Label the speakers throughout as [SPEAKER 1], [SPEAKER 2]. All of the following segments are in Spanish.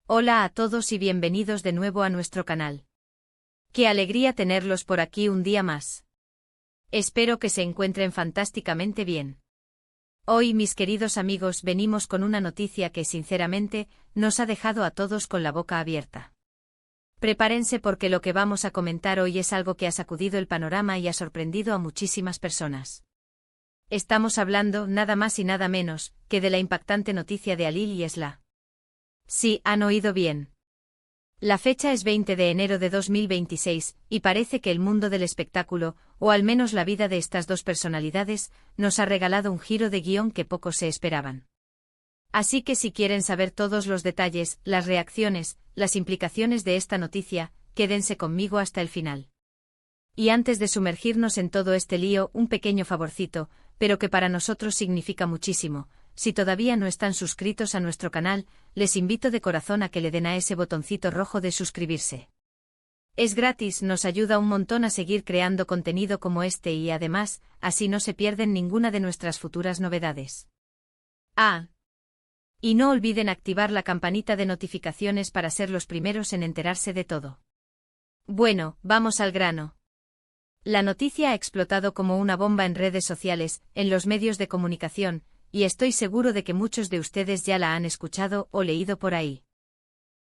[SPEAKER 1] Hola a todos y bienvenidos de nuevo a nuestro canal. Qué alegría tenerlos por aquí un día más. Espero que se encuentren fantásticamente bien. Hoy, mis queridos amigos, venimos con una noticia que, sinceramente, nos ha dejado a todos con la boca abierta. Prepárense porque lo que vamos a comentar hoy es algo que ha sacudido el panorama y ha sorprendido a muchísimas personas. Estamos hablando, nada más y nada menos, que de la impactante noticia de Halil y Esla. Sí, han oído bien. La fecha es 20 de enero de 2026, y parece que el mundo del espectáculo, o al menos la vida de estas dos personalidades, nos ha regalado un giro de guión que pocos se esperaban. Así que si quieren saber todos los detalles, las reacciones, las implicaciones de esta noticia, quédense conmigo hasta el final. Y antes de sumergirnos en todo este lío, un pequeño favorcito, pero que para nosotros significa muchísimo. Si todavía no están suscritos a nuestro canal, les invito de corazón a que le den a ese botoncito rojo de suscribirse. Es gratis, nos ayuda un montón a seguir creando contenido como este y además, así no se pierden ninguna de nuestras futuras novedades. Y no olviden activar la campanita de notificaciones para ser los primeros en enterarse de todo. Bueno, vamos al grano. La noticia ha explotado como una bomba en redes sociales, en los medios de comunicación, y estoy seguro de que muchos de ustedes ya la han escuchado o leído por ahí.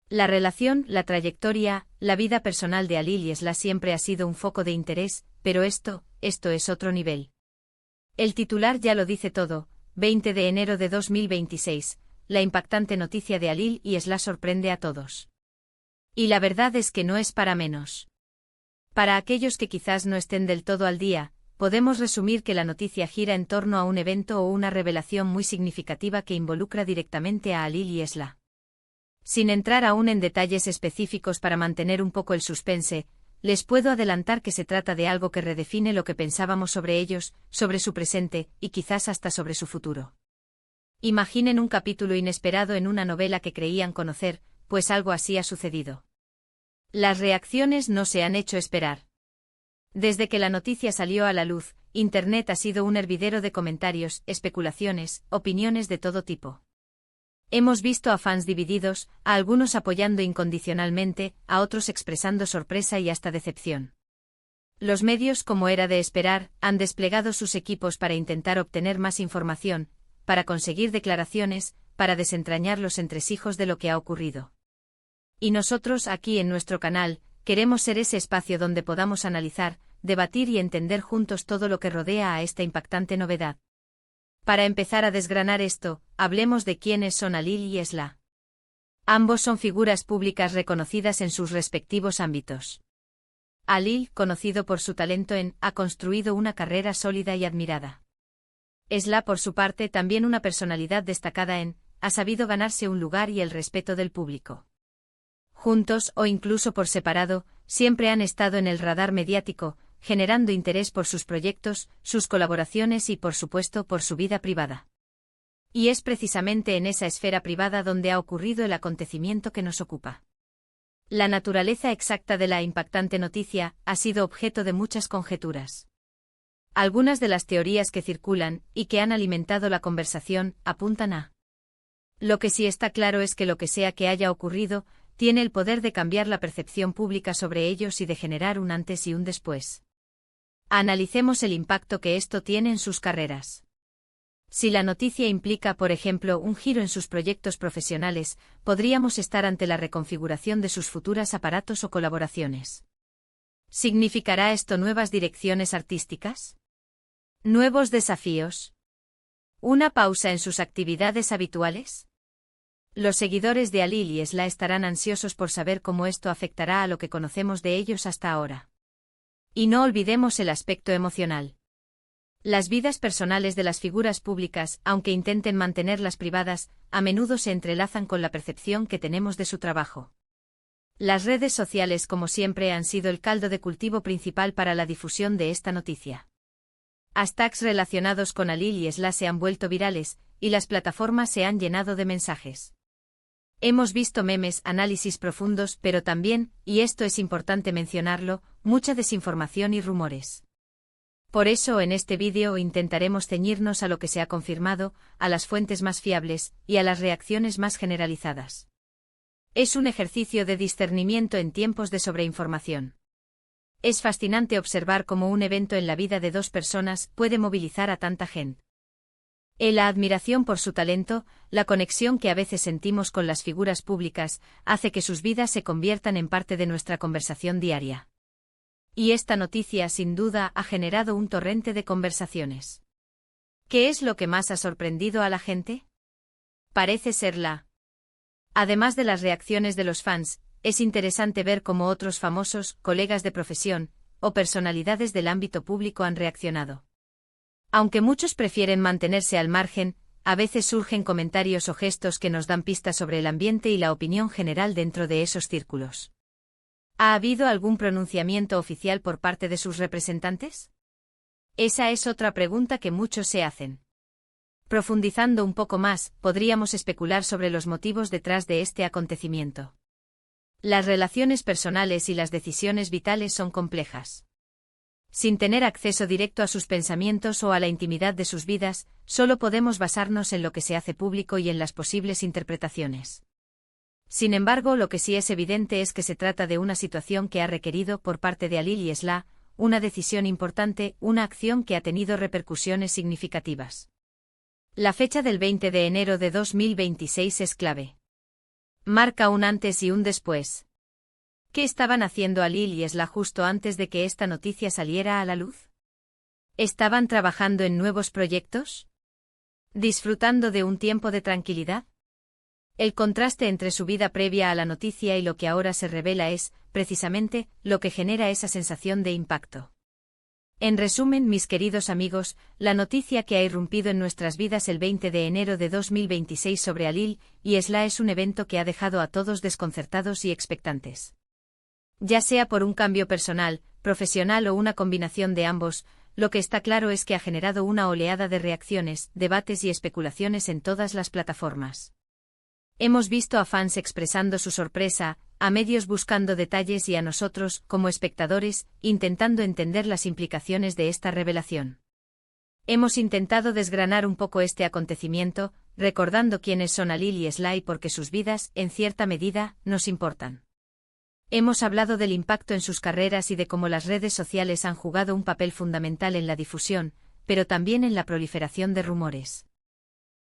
[SPEAKER 1] La relación, la trayectoria, la vida personal de Halil y Esla siempre ha sido un foco de interés, pero esto es otro nivel. El titular ya lo dice todo: 20 de enero de 2026, la impactante noticia de Halil y Esla sorprende a todos. Y la verdad es que no es para menos. Para aquellos que quizás no estén del todo al día, podemos resumir que la noticia gira en torno a un evento o una revelación muy significativa que involucra directamente a Halil y Esla. Sin entrar aún en detalles específicos para mantener un poco el suspense, les puedo adelantar que se trata de algo que redefine lo que pensábamos sobre ellos, sobre su presente, y quizás hasta sobre su futuro. Imaginen un capítulo inesperado en una novela que creían conocer, pues algo así ha sucedido. Las reacciones no se han hecho esperar. Desde que la noticia salió a la luz, Internet ha sido un hervidero de comentarios, especulaciones, opiniones de todo tipo. Hemos visto a fans divididos, a algunos apoyando incondicionalmente, a otros expresando sorpresa y hasta decepción. Los medios, como era de esperar, han desplegado sus equipos para intentar obtener más información, para conseguir declaraciones, para desentrañar los entresijos de lo que ha ocurrido. Y nosotros, aquí en nuestro canal, queremos ser ese espacio donde podamos analizar, debatir y entender juntos todo lo que rodea a esta impactante novedad. Para empezar a desgranar esto, hablemos de quiénes son Halil y Esla. Ambos son figuras públicas reconocidas en sus respectivos ámbitos. Halil, conocido por su talento ha construido una carrera sólida y admirada. Esla, por su parte, también una personalidad destacada ha sabido ganarse un lugar y el respeto del público. Juntos, o incluso por separado, siempre han estado en el radar mediático, generando interés por sus proyectos, sus colaboraciones y, por supuesto, por su vida privada. Y es precisamente en esa esfera privada donde ha ocurrido el acontecimiento que nos ocupa. La naturaleza exacta de la impactante noticia ha sido objeto de muchas conjeturas. Algunas de las teorías que circulan, y que han alimentado la conversación, apuntan a. Lo que sí está claro es que lo que sea que haya ocurrido, tiene el poder de cambiar la percepción pública sobre ellos y de generar un antes y un después. Analicemos el impacto que esto tiene en sus carreras. Si la noticia implica, por ejemplo, un giro en sus proyectos profesionales, podríamos estar ante la reconfiguración de sus futuros aparatos o colaboraciones. ¿Significará esto nuevas direcciones artísticas? ¿Nuevos desafíos? ¿Una pausa en sus actividades habituales? Los seguidores de Halil y Esla estarán ansiosos por saber cómo esto afectará a lo que conocemos de ellos hasta ahora. Y no olvidemos el aspecto emocional. Las vidas personales de las figuras públicas, aunque intenten mantenerlas privadas, a menudo se entrelazan con la percepción que tenemos de su trabajo. Las redes sociales, como siempre, han sido el caldo de cultivo principal para la difusión de esta noticia. Hashtags relacionados con Halil y Esla se han vuelto virales, y las plataformas se han llenado de mensajes. Hemos visto memes, análisis profundos, pero también, y esto es importante mencionarlo, mucha desinformación y rumores. Por eso en este vídeo intentaremos ceñirnos a lo que se ha confirmado, a las fuentes más fiables, y a las reacciones más generalizadas. Es un ejercicio de discernimiento en tiempos de sobreinformación. Es fascinante observar cómo un evento en la vida de dos personas puede movilizar a tanta gente. La admiración por su talento, la conexión que a veces sentimos con las figuras públicas, hace que sus vidas se conviertan en parte de nuestra conversación diaria. Y esta noticia, sin duda, ha generado un torrente de conversaciones. ¿Qué es lo que más ha sorprendido a la gente? Parece ser Además de las reacciones de los fans, es interesante ver cómo otros famosos, colegas de profesión, o personalidades del ámbito público han reaccionado. Aunque muchos prefieren mantenerse al margen, a veces surgen comentarios o gestos que nos dan pistas sobre el ambiente y la opinión general dentro de esos círculos. ¿Ha habido algún pronunciamiento oficial por parte de sus representantes? Esa es otra pregunta que muchos se hacen. Profundizando un poco más, podríamos especular sobre los motivos detrás de este acontecimiento. Las relaciones personales y las decisiones vitales son complejas. Sin tener acceso directo a sus pensamientos o a la intimidad de sus vidas, solo podemos basarnos en lo que se hace público y en las posibles interpretaciones. Sin embargo, lo que sí es evidente es que se trata de una situación que ha requerido, por parte de Halil y Esla, una decisión importante, una acción que ha tenido repercusiones significativas. La fecha del 20 de enero de 2026 es clave. Marca un antes y un después. ¿Qué estaban haciendo Halil y Esla justo antes de que esta noticia saliera a la luz? ¿Estaban trabajando en nuevos proyectos? ¿Disfrutando de un tiempo de tranquilidad? El contraste entre su vida previa a la noticia y lo que ahora se revela es, precisamente, lo que genera esa sensación de impacto. En resumen, mis queridos amigos, la noticia que ha irrumpido en nuestras vidas el 20 de enero de 2026 sobre Halil y Esla es un evento que ha dejado a todos desconcertados y expectantes. Ya sea por un cambio personal, profesional o una combinación de ambos, lo que está claro es que ha generado una oleada de reacciones, debates y especulaciones en todas las plataformas. Hemos visto a fans expresando su sorpresa, a medios buscando detalles y a nosotros, como espectadores, intentando entender las implicaciones de esta revelación. Hemos intentado desgranar un poco este acontecimiento, recordando quiénes son Halil y Esla y por qué sus vidas, en cierta medida, nos importan. Hemos hablado del impacto en sus carreras y de cómo las redes sociales han jugado un papel fundamental en la difusión, pero también en la proliferación de rumores.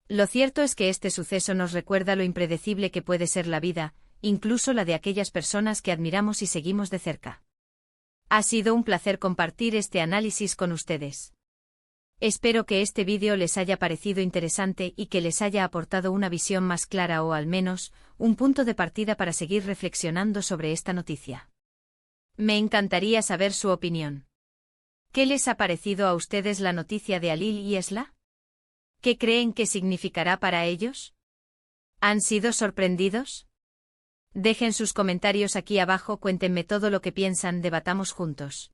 [SPEAKER 1] Lo cierto es que este suceso nos recuerda lo impredecible que puede ser la vida, incluso la de aquellas personas que admiramos y seguimos de cerca. Ha sido un placer compartir este análisis con ustedes. Espero que este vídeo les haya parecido interesante y que les haya aportado una visión más clara o al menos, un punto de partida para seguir reflexionando sobre esta noticia. Me encantaría saber su opinión. ¿Qué les ha parecido a ustedes la noticia de Halil y Esla? ¿Qué creen que significará para ellos? ¿Han sido sorprendidos? Dejen sus comentarios aquí abajo, cuéntenme todo lo que piensan, debatamos juntos.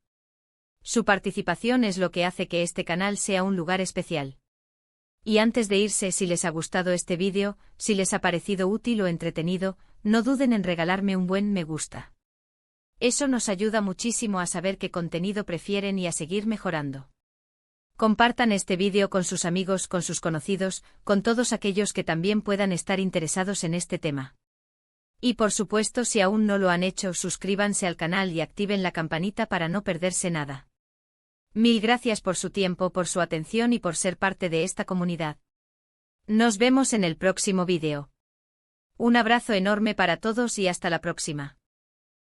[SPEAKER 1] Su participación es lo que hace que este canal sea un lugar especial. Y antes de irse, si les ha gustado este vídeo, si les ha parecido útil o entretenido, no duden en regalarme un buen me gusta. Eso nos ayuda muchísimo a saber qué contenido prefieren y a seguir mejorando. Compartan este vídeo con sus amigos, con sus conocidos, con todos aquellos que también puedan estar interesados en este tema. Y por supuesto, si aún no lo han hecho, suscríbanse al canal y activen la campanita para no perderse nada. Mil gracias por su tiempo, por su atención y por ser parte de esta comunidad. Nos vemos en el próximo vídeo. Un abrazo enorme para todos y hasta la próxima.